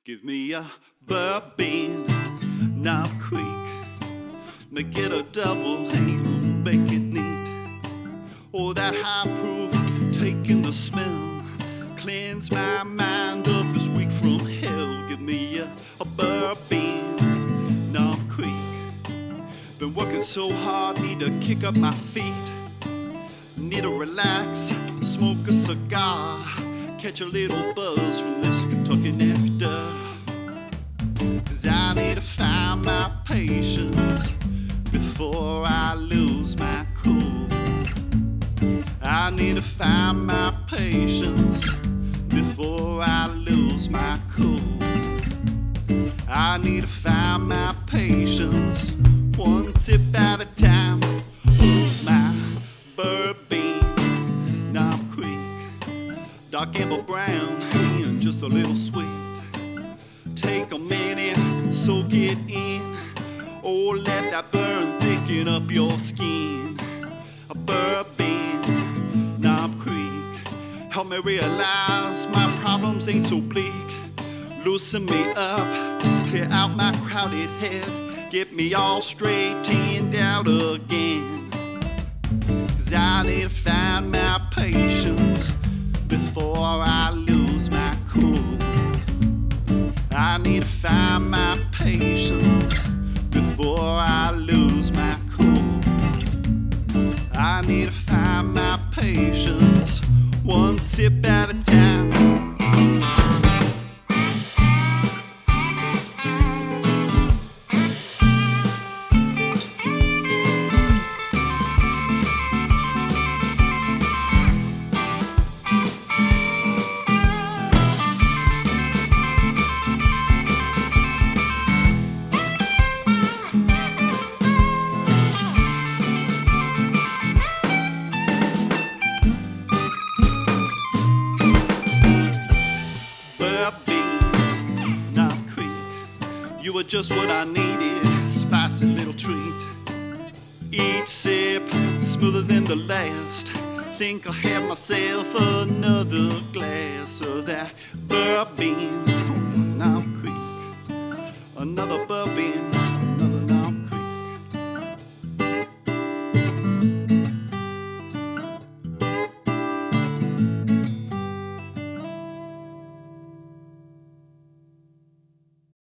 Give me a bourbon, Knob Creek. Make it a double and make it neat. Oh, that high proof, taking the smell. Cleanse my mind of this week from hell. Give me a bourbon, Knob Creek. Been working so hard, need to kick up my feet. Need to relax, smoke a cigar, catch a little buzz from this Kentucky nectar. 'Cause I need to find my patience before I lose my cool. I need to find my patience before I lose my cool. I need to find my patience one sip at a time. Hold my bourbon, Knob Creek, dark amber brown and just a little sweet. Take a minute, soak it in. Oh, let that burn thicken up your skin. A bourbon, Knob Creek, help me realize my problems ain't so bleak. Loosen me up, clear out my crowded head, get me all straightened out again. 'Cause I need to find my patience before I lose my cool. I need to find my patience before I lose my cool. I need to find my patience one sip at a time. You were just what I needed, spicy little treat. Each sip smoother than the last. Think I'll have myself another glass of that bourbon, Knob Creek. Another bourbon.